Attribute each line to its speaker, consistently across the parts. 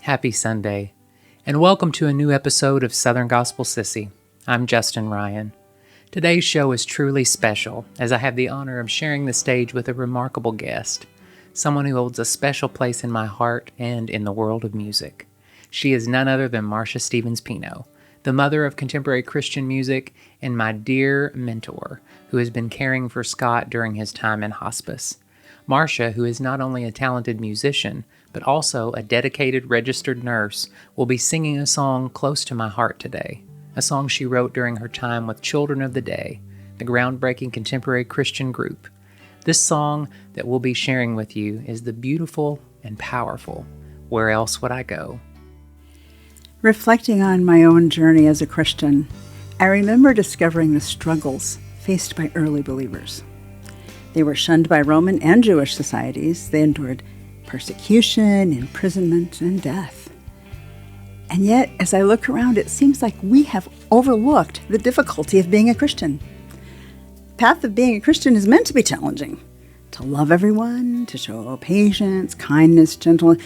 Speaker 1: Happy Sunday, and welcome to a new episode of Southern Gospel Sissy. I'm Justin Ryan. Today's show is truly special, as I have the honor of sharing the stage with a remarkable guest, someone who holds a special place in my heart and in the world of music. She is none other than Marsha Stevens-Pino, the mother of contemporary Christian music and my dear mentor, who has been caring for Scott during his time in hospice. Marsha, who is not only a talented musician, but also a dedicated registered nurse, will be singing a song close to my heart today, a song she wrote during her time with Children of the Day, the groundbreaking contemporary Christian group. This song that we'll be sharing with you is the beautiful and powerful Where Else Would I Go?
Speaker 2: Reflecting on my own journey as a Christian, I remember discovering the struggles faced by early believers. They were shunned by Roman and Jewish societies. They endured persecution, imprisonment, and death. And yet, as I look around, it seems like we have overlooked the difficulty of being a Christian. The path of being a Christian is meant to be challenging. To love everyone, to show patience, kindness, gentleness,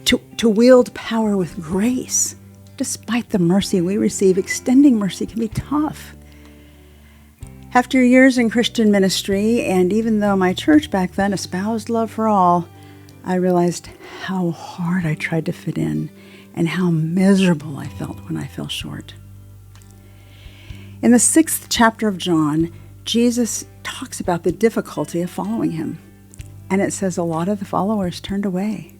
Speaker 2: to wield power with grace. Despite the mercy we receive, extending mercy can be tough. After years in Christian ministry, and even though my church back then espoused love for all, I realized how hard I tried to fit in and how miserable I felt when I fell short. In the 6th chapter of John, Jesus talks about the difficulty of following him. And it says a lot of the followers turned away.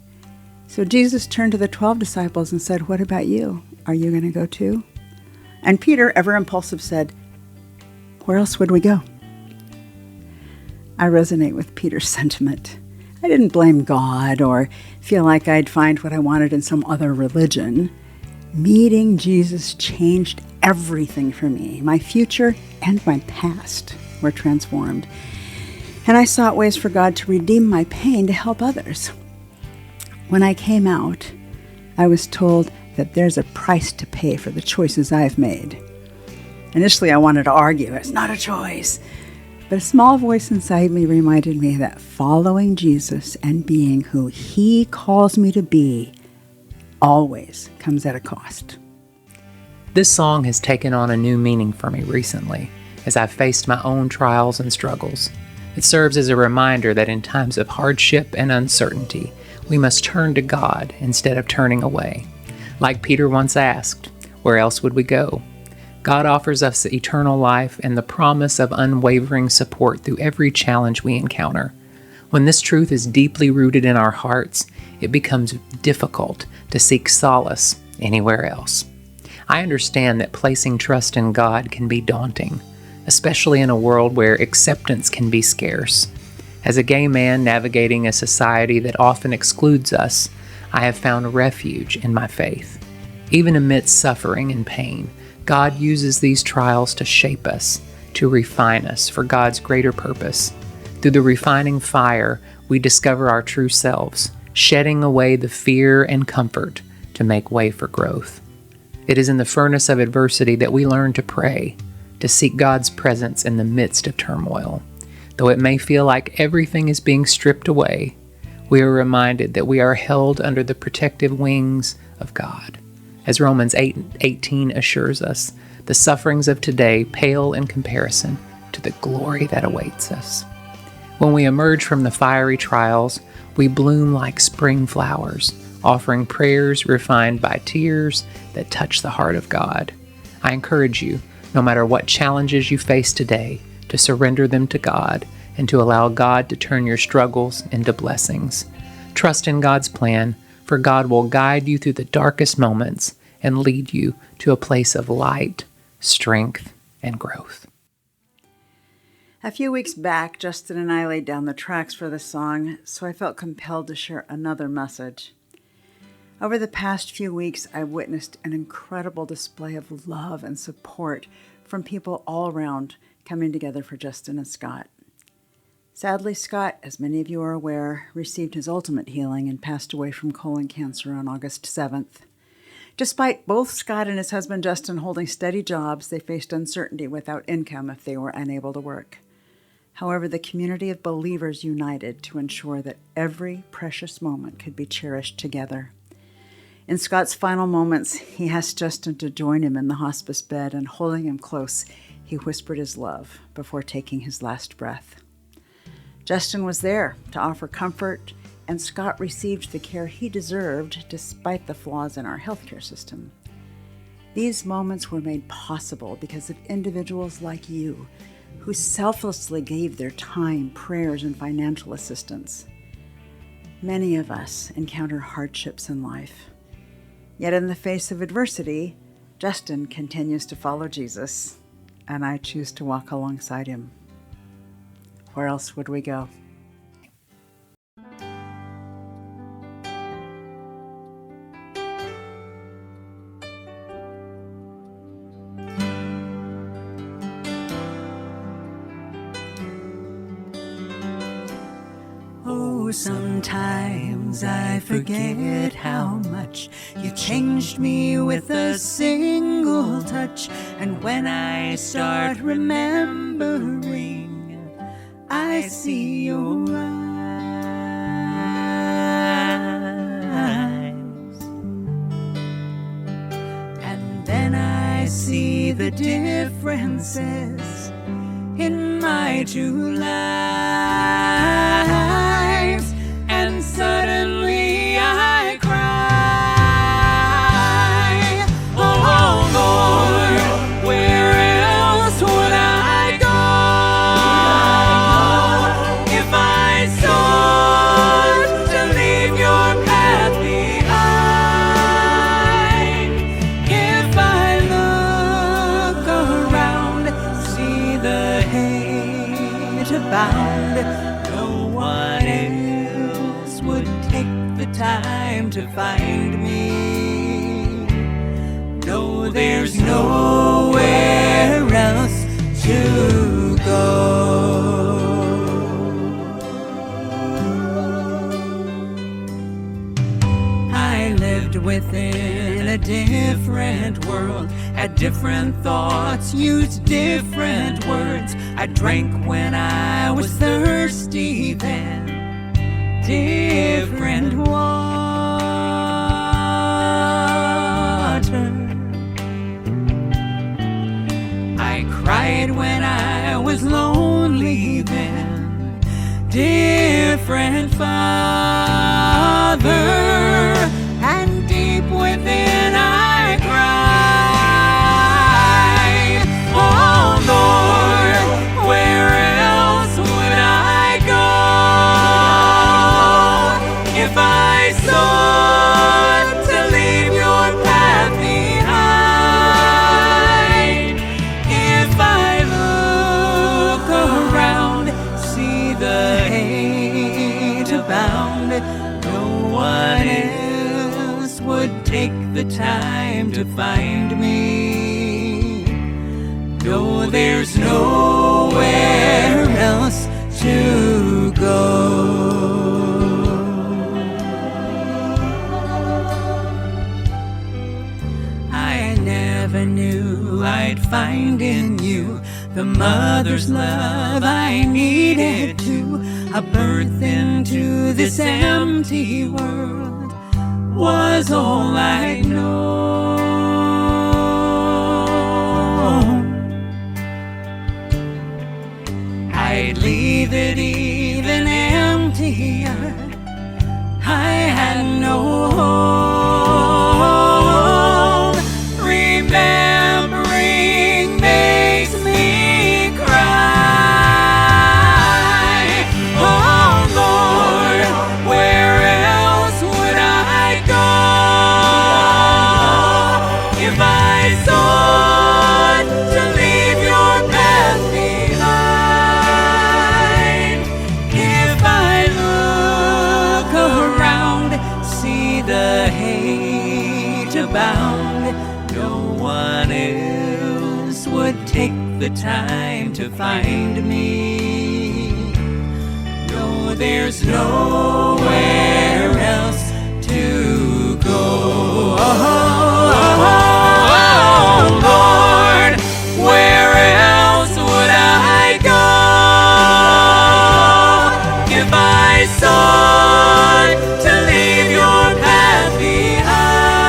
Speaker 2: So Jesus turned to the 12 disciples and said, "What about you? Are you going to go too?" And Peter, ever impulsive, said, "Where else would we go?" I resonate with Peter's sentiment. I didn't blame God or feel like I'd find what I wanted in some other religion. Meeting Jesus changed everything for me. My future and my past were transformed. And I sought ways for God to redeem my pain to help others. When I came out, I was told that there's a price to pay for the choices I've made. Initially, I wanted to argue, it's not a choice. But a small voice inside me reminded me that following Jesus and being who he calls me to be always comes at a cost.
Speaker 1: This song has taken on a new meaning for me recently, as I've faced my own trials and struggles. It serves as a reminder that in times of hardship and uncertainty, we must turn to God instead of turning away. Like Peter once asked, where else would we go? God offers us eternal life and the promise of unwavering support through every challenge we encounter. When this truth is deeply rooted in our hearts, it becomes difficult to seek solace anywhere else. I understand that placing trust in God can be daunting, especially in a world where acceptance can be scarce. As a gay man navigating a society that often excludes us, I have found refuge in my faith. Even amidst suffering and pain, God uses these trials to shape us, to refine us for God's greater purpose. Through the refining fire, we discover our true selves, shedding away the fear and comfort to make way for growth. It is in the furnace of adversity that we learn to pray, to seek God's presence in the midst of turmoil. Though it may feel like everything is being stripped away, we are reminded that we are held under the protective wings of God. As Romans 8:18 assures us, the sufferings of today pale in comparison to the glory that awaits us. When we emerge from the fiery trials, we bloom like spring flowers, offering prayers refined by tears that touch the heart of God. I encourage you, no matter what challenges you face today, to surrender them to God and to allow God to turn your struggles into blessings. Trust in God's plan, for God will guide you through the darkest moments and lead you to a place of light, strength, and growth.
Speaker 2: A few weeks back, Justin and I laid down the tracks for the song, so I felt compelled to share another message. Over the past few weeks, I've witnessed an incredible display of love and support from people all around coming together for Justin and Scott. Sadly, Scott, as many of you are aware, received his ultimate healing and passed away from colon cancer on August 7th. Despite both Scott and his husband Justin holding steady jobs, they faced uncertainty without income if they were unable to work. However, the community of believers united to ensure that every precious moment could be cherished together. In Scott's final moments, he asked Justin to join him in the hospice bed, and holding him close, he whispered his love before taking his last breath. Justin was there to offer comfort, and Scott received the care he deserved despite the flaws in our healthcare system. These moments were made possible because of individuals like you who selflessly gave their time, prayers, and financial assistance. Many of us encounter hardships in life. Yet in the face of adversity, Justin continues to follow Jesus, and I choose to walk alongside him. Where else would we go?
Speaker 3: Oh, sometimes I forget how much you changed me with a single touch. And when I start remembering, I see your eyes. And then I see the differences in my two lives. And suddenly I cry, oh Lord, where else would I go if I sought to leave your path behind? If I look around, see the hate abound, no one else would take the time to find me. No, there's nowhere else to go. I lived within a different world, had different thoughts, used different words. I drank when I was thirsty then, different water. I cried when I was lonely then, different Father. And deep within I cry, oh Lord, where else would I go if I sought to leave your path behind? If I look around, see the hate abound, no one else would take the time to find me. No, there's nowhere else to go. I never knew I'd find in you the mother's love I needed to. A birth into this empty world was all I'd known. I'd leave it even emptier. I had no home. Remembering makes me cry. Oh Lord, where else would I go if I sought to leave your path behind? If I look around, see the hate abound, no one else would take the time to find me. No, there's nowhere else to go. Oh, Lord, where else would I go if I sought to leave your path behind?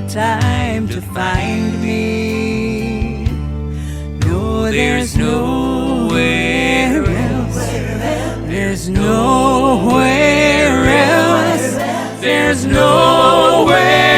Speaker 3: time to find me. No, there's nowhere else. There's nowhere else. There's nowhere